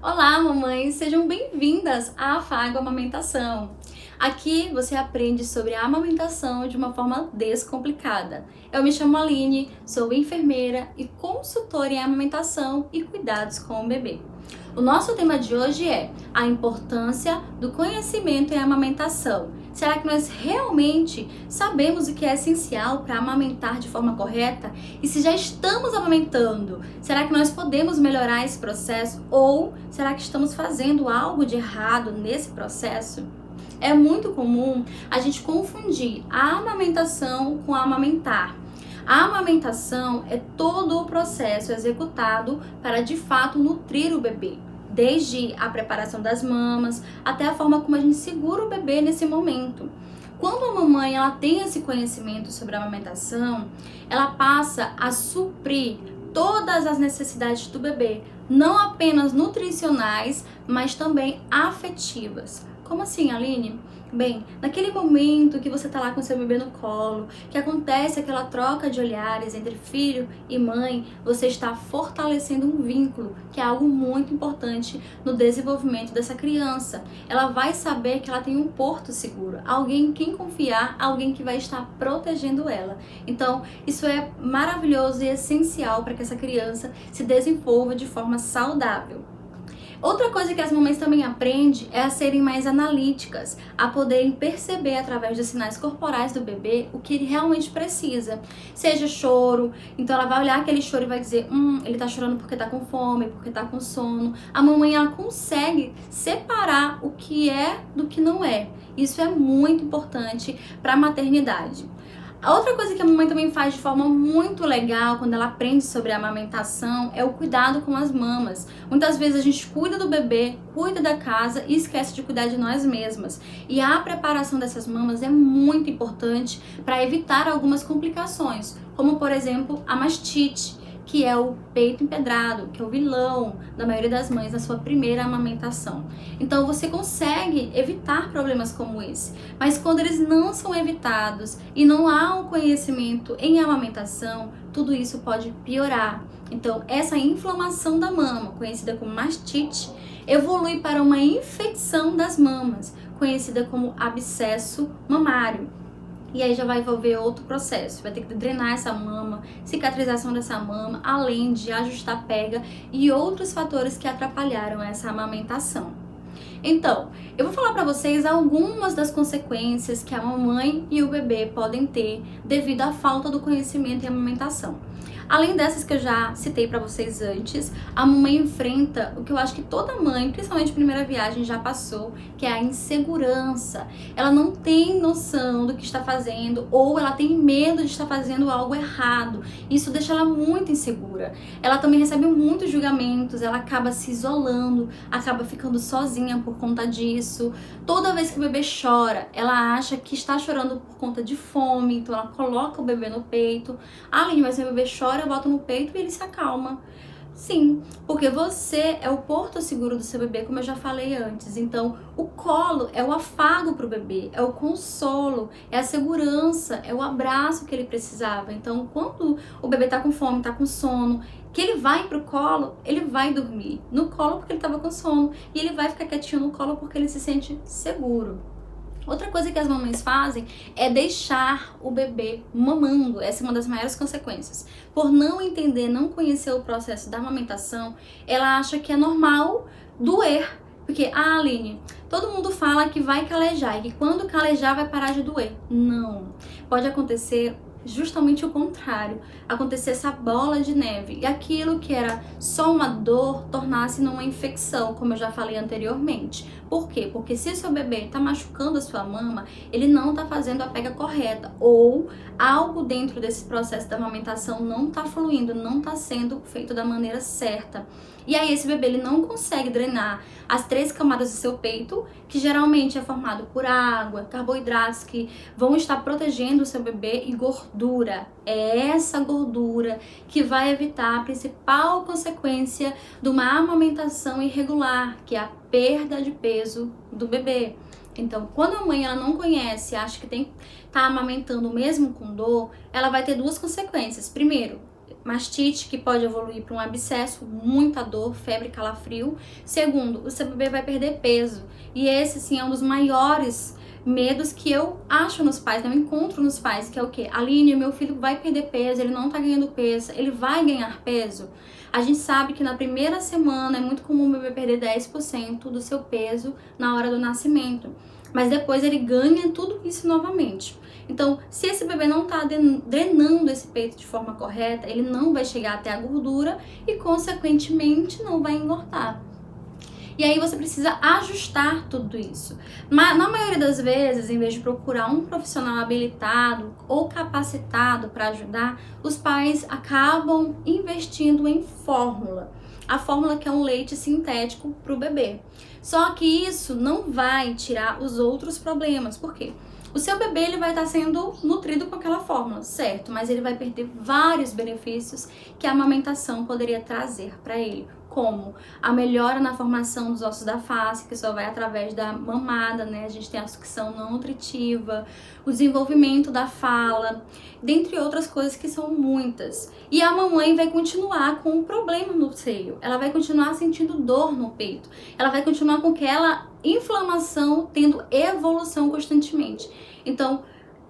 Olá, mamães! Sejam bem-vindas à Afago Amamentação. Aqui você aprende sobre a amamentação de uma forma descomplicada. Eu me chamo Aline, sou enfermeira e consultora em amamentação e cuidados com o bebê. O nosso tema de hoje é a importância do conhecimento em amamentação. Será que nós realmente sabemos o que é essencial para amamentar de forma correta? E se já estamos amamentando, será que nós podemos melhorar esse processo? Ou será que estamos fazendo algo de errado nesse processo? É muito comum a gente confundir a amamentação com amamentar. A amamentação é todo o processo executado para de fato nutrir o bebê, desde a preparação das mamas até a forma como a gente segura o bebê nesse momento. Quando a mamãe ela tem esse conhecimento sobre a amamentação, ela passa a suprir todas as necessidades do bebê, não apenas nutricionais, mas também afetivas. Como assim, Aline? Bem, naquele momento que você tá lá com seu bebê no colo, que acontece aquela troca de olhares entre filho e mãe, você está fortalecendo um vínculo, que é algo muito importante no desenvolvimento dessa criança. Ela vai saber que ela tem um porto seguro, alguém em quem confiar, alguém que vai estar protegendo ela. Então, isso é maravilhoso e essencial para que essa criança se desenvolva de forma saudável. Outra coisa que as mamães também aprendem é a serem mais analíticas, a poderem perceber através dos sinais corporais do bebê o que ele realmente precisa. Seja choro, então ela vai olhar aquele choro e vai dizer, ele tá chorando porque tá com fome, porque tá com sono. A mamãe ela consegue separar o que é do que não é. Isso é muito importante para a maternidade. A outra coisa que a mamãe também faz de forma muito legal quando ela aprende sobre a amamentação é o cuidado com as mamas. Muitas vezes a gente cuida do bebê, cuida da casa e esquece de cuidar de nós mesmas. E a preparação dessas mamas é muito importante para evitar algumas complicações, como por exemplo a mastite, que é o peito empedrado, que é o vilão da maioria das mães na sua primeira amamentação. Então você consegue evitar problemas como esse, mas quando eles não são evitados e não há um conhecimento em amamentação, tudo isso pode piorar. Então essa inflamação da mama, conhecida como mastite, evolui para uma infecção das mamas, conhecida como abscesso mamário. E aí já vai envolver outro processo, vai ter que drenar essa mama, cicatrização dessa mama, além de ajustar a pega e outros fatores que atrapalharam essa amamentação. Então, eu vou falar para vocês algumas das consequências que a mamãe e o bebê podem ter devido à falta do conhecimento em amamentação. Além dessas que eu já citei para vocês antes, a mamãe enfrenta o que eu acho que toda mãe, principalmente primeira viagem, já passou, que é a insegurança. Ela não tem noção do que está fazendo ou ela tem medo de estar fazendo algo errado. Isso deixa ela muito insegura. Ela também recebe muitos julgamentos, ela acaba se isolando, acaba ficando sozinha por conta disso. Toda vez que o bebê chora, ela acha que está chorando por conta de fome, então ela coloca o bebê no peito. Além mas o bebê chora, eu boto no peito e ele se acalma. Sim, porque você é o porto seguro do seu bebê, como eu já falei antes. Então, o colo é o afago para o bebê, é o consolo, é a segurança, é o abraço que ele precisava. Então, quando o bebê tá com fome, tá com sono, que ele vai pro colo, ele vai dormir no colo porque ele tava com sono e ele vai ficar quietinho no colo porque ele se sente seguro. Outra coisa que as mamães fazem é deixar o bebê mamando. Essa é uma das maiores consequências. Por não entender, não conhecer o processo da amamentação, ela acha que é normal doer. Porque, Aline, todo mundo fala que vai calejar e que quando calejar vai parar de doer. Não. Pode acontecer justamente o contrário, acontecer essa bola de neve e aquilo que era só uma dor tornar-se numa infecção, como eu já falei anteriormente. Por quê? Porque se o seu bebê está machucando a sua mama, ele não está fazendo a pega correta ou algo dentro desse processo da amamentação não está fluindo, não está sendo feito da maneira certa. E aí esse bebê ele não consegue drenar as 3 camadas do seu peito, que geralmente é formado por água, carboidratos que vão estar protegendo o seu bebê e gordura. É essa gordura que vai evitar a principal consequência de uma amamentação irregular, que é a perda de peso do bebê. Então, quando a mãe ela não conhece, acha que tá amamentando mesmo com dor, ela vai ter 2 consequências. Primeiro, mastite, que pode evoluir para um abscesso, muita dor, febre, calafrio. Segundo, o seu bebê vai perder peso. E esse, sim, é um dos maiores medos que eu acho nos pais, eu encontro nos pais, que é o quê? Aline, meu filho vai perder peso, ele não tá ganhando peso, ele vai ganhar peso? A gente sabe que na primeira semana é muito comum o bebê perder 10% do seu peso na hora do nascimento, mas depois ele ganha tudo isso novamente. Então, se esse bebê não tá drenando esse peito de forma correta, ele não vai chegar até a gordura e, consequentemente, não vai engordar. E aí você precisa ajustar tudo isso. Mas na maioria das vezes, em vez de procurar um profissional habilitado ou capacitado para ajudar, os pais acabam investindo em fórmula. A fórmula que é um leite sintético para o bebê. Só que isso não vai tirar os outros problemas. Por quê? O seu bebê ele vai estar sendo nutrido com aquela fórmula, certo? Mas ele vai perder vários benefícios que a amamentação poderia trazer para ele, como a melhora na formação dos ossos da face, que só vai através da mamada, né? A gente tem a sucção não nutritiva, o desenvolvimento da fala, dentre outras coisas que são muitas. E a mamãe vai continuar com um problema no seio, ela vai continuar sentindo dor no peito, ela vai continuar com aquela inflamação tendo evolução constantemente. Então,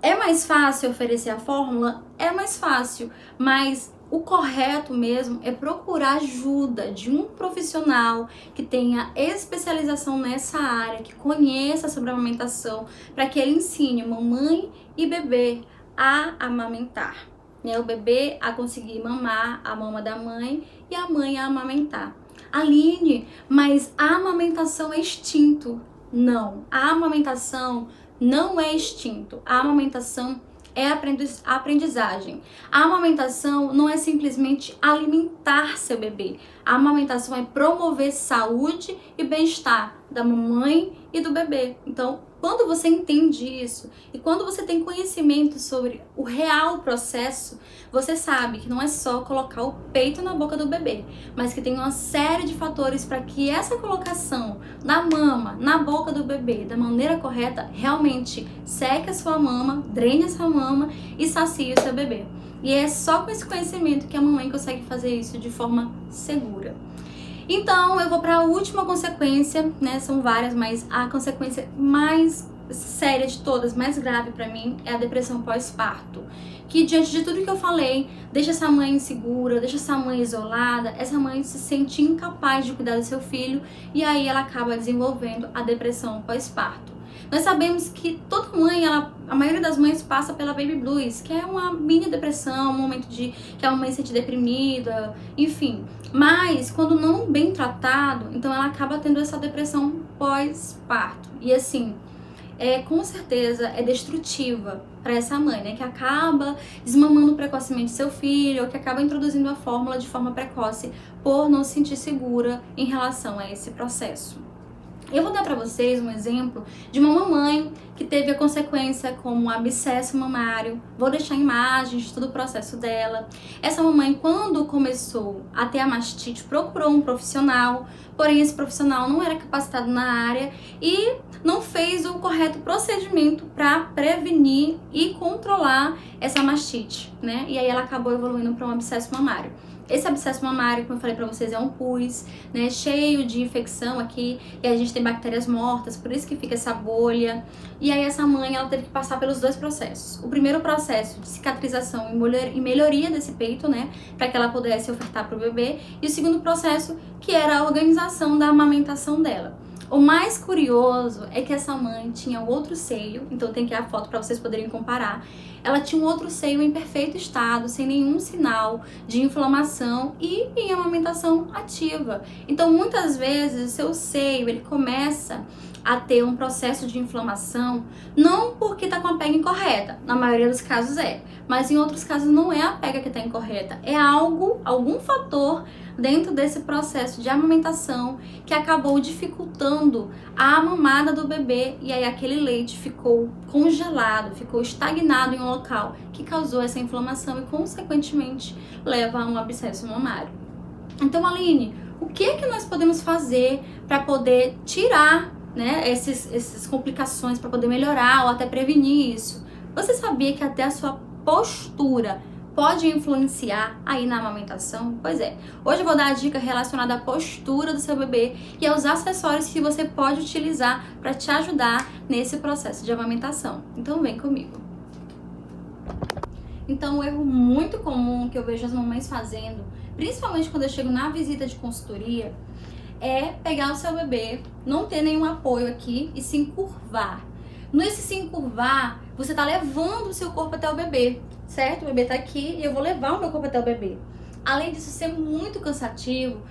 é mais fácil oferecer a fórmula? É mais fácil, mas o correto mesmo é procurar ajuda de um profissional que tenha especialização nessa área, que conheça sobre a amamentação, para que ele ensine mamãe e bebê a amamentar, né? O bebê a conseguir mamar a mama da mãe e a mãe a amamentar. Aline, mas a amamentação é extinto. Não, a amamentação não é extinto. A amamentação é aprendizagem. A amamentação não é simplesmente alimentar seu bebê. A amamentação é promover saúde e bem-estar da mamãe e do bebê. Então, quando você entende isso e quando você tem conhecimento sobre o real processo, você sabe que não é só colocar o peito na boca do bebê, mas que tem uma série de fatores para que essa colocação na mama, na boca do bebê, da maneira correta, realmente seque a sua mama, drene a sua mama e sacie o seu bebê. E é só com esse conhecimento que a mamãe consegue fazer isso de forma segura. Então, eu vou para a última consequência, né? São várias, mas a consequência mais séria de todas, mais grave para mim, é a depressão pós-parto. Que diante de tudo que eu falei, deixa essa mãe insegura, deixa essa mãe isolada, essa mãe se sente incapaz de cuidar do seu filho e aí ela acaba desenvolvendo a depressão pós-parto. Nós sabemos que toda mãe, a maioria das mães passa pela baby blues, que é uma mini depressão, um momento de que a mãe se sente deprimida, enfim. Mas quando não bem tratado, então ela acaba tendo essa depressão pós-parto. E assim, com certeza é destrutiva para essa mãe, né, que acaba desmamando precocemente seu filho, ou que acaba introduzindo a fórmula de forma precoce por não se sentir segura em relação a esse processo. Eu vou dar para vocês um exemplo de uma mamãe que teve a consequência como um abscesso mamário. Vou deixar imagens de todo o processo dela. Essa mamãe, quando começou a ter a mastite, procurou um profissional, porém esse profissional não era capacitado na área e não fez o correto procedimento para prevenir e controlar essa mastite, né? E aí ela acabou evoluindo para um abscesso mamário. Esse abscesso mamário, como eu falei pra vocês, é um pus, né, cheio de infecção aqui, e a gente tem bactérias mortas, por isso que fica essa bolha. E aí essa mãe, ela teve que passar pelos dois processos. O primeiro processo de cicatrização e melhoria desse peito, né, para que ela pudesse ofertar pro bebê, e o segundo processo, que era a organização da amamentação dela. O mais curioso é que essa mãe tinha outro seio, então tem aqui a foto para vocês poderem comparar. Ela tinha um outro seio em perfeito estado, sem nenhum sinal de inflamação e em amamentação ativa. Então, muitas vezes, o seu seio, ele começa a ter um processo de inflamação, não porque está com a pega incorreta, na maioria dos casos mas em outros casos não é a pega que está incorreta, é algum fator dentro desse processo de amamentação que acabou dificultando a mamada do bebê e aí aquele leite ficou congelado, ficou estagnado em um local que causou essa inflamação e consequentemente leva a um abscesso mamário. Então, Aline, o que nós podemos fazer para poder tirar, né, essas complicações, para poder melhorar ou até prevenir isso? Você sabia que até a sua postura pode influenciar aí na amamentação? Pois é, hoje eu vou dar a dica relacionada à postura do seu bebê e aos acessórios que você pode utilizar para te ajudar nesse processo de amamentação. Então vem comigo. Então, um erro muito comum que eu vejo as mamães fazendo, principalmente quando eu chego na visita de consultoria, é pegar o seu bebê, não ter nenhum apoio aqui e se encurvar. Nesse se encurvar, você tá levando o seu corpo até o bebê, certo? O bebê tá aqui e eu vou levar o meu corpo até o bebê. Além disso ser muito cansativo,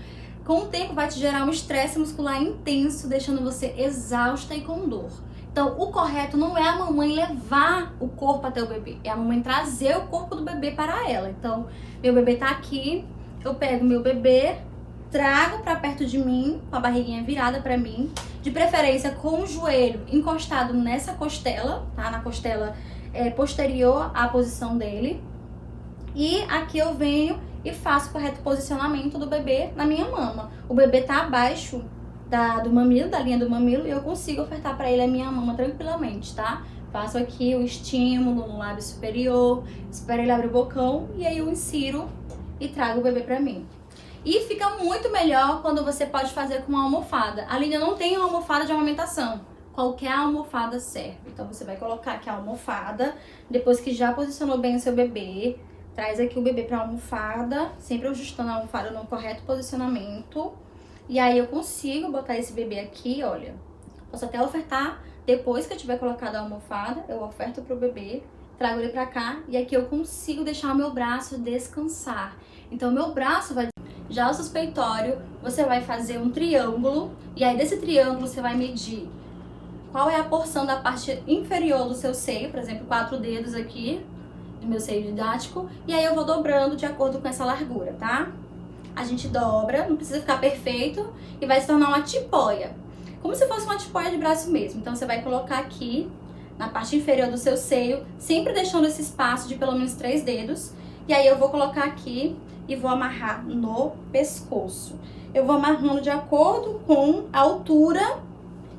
com o tempo vai te gerar um estresse muscular intenso, deixando você exausta e com dor. Então, o correto não é a mamãe levar o corpo até o bebê, é a mamãe trazer o corpo do bebê para ela. Então, meu bebê tá aqui, eu pego meu bebê, trago para perto de mim, com a barriguinha virada para mim, de preferência com o joelho encostado nessa costela, tá? Na costela posterior à posição dele. E aqui eu venho e faço o correto posicionamento do bebê na minha mama. O bebê tá abaixo do mamilo, da linha do mamilo, e eu consigo ofertar para ele a minha mama tranquilamente, tá? Faço aqui o estímulo no lábio superior, espero ele abrir o bocão e aí eu insiro e trago o bebê para mim. E fica muito melhor quando você pode fazer com uma almofada. A Aline, eu não tenho uma almofada de amamentação. Qualquer almofada serve. Então você vai colocar aqui a almofada, depois que já posicionou bem o seu bebê, traz aqui o bebê para a almofada, sempre ajustando a almofada no correto posicionamento. E aí eu consigo botar esse bebê aqui, olha. Posso até ofertar, depois que eu tiver colocado a almofada, eu oferto pro bebê, trago ele pra cá e aqui eu consigo deixar o meu braço descansar. Então o meu braço vai... Já o suspeitório, você vai fazer um triângulo e aí desse triângulo você vai medir qual é a porção da parte inferior do seu seio, por exemplo, 4 dedos aqui do meu seio didático, e aí eu vou dobrando de acordo com essa largura, tá? A gente dobra, não precisa ficar perfeito, e vai se tornar uma tipóia. Como se fosse uma tipóia de braço mesmo. Então você vai colocar aqui, na parte inferior do seu seio, sempre deixando esse espaço de pelo menos 3 dedos. E aí eu vou colocar aqui e vou amarrar no pescoço. Eu vou amarrando de acordo com a altura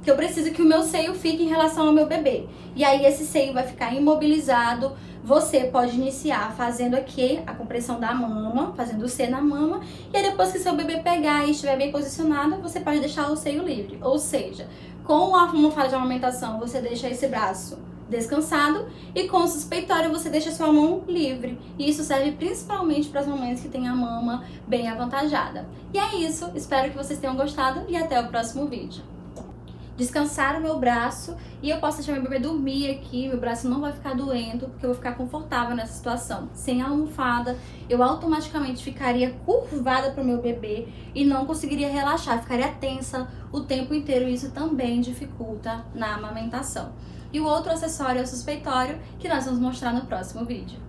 que eu preciso que o meu seio fique em relação ao meu bebê. E aí esse seio vai ficar imobilizado. Você pode iniciar fazendo aqui a compressão da mama, fazendo o C na mama, e aí depois que seu bebê pegar e estiver bem posicionado, você pode deixar o seio livre. Ou seja, com a almofada de amamentação, você deixa esse braço descansado e com o suspeitório você deixa sua mão livre. E isso serve principalmente para as mamães que têm a mama bem avantajada. E é isso, espero que vocês tenham gostado e até o próximo vídeo. Descansar o meu braço e eu posso deixar meu bebê dormir aqui, meu braço não vai ficar doendo, porque eu vou ficar confortável nessa situação. Sem a almofada, eu automaticamente ficaria curvada para o meu bebê e não conseguiria relaxar, ficaria tensa o tempo inteiro e isso também dificulta na amamentação. E o outro acessório é o suspeitório, que nós vamos mostrar no próximo vídeo.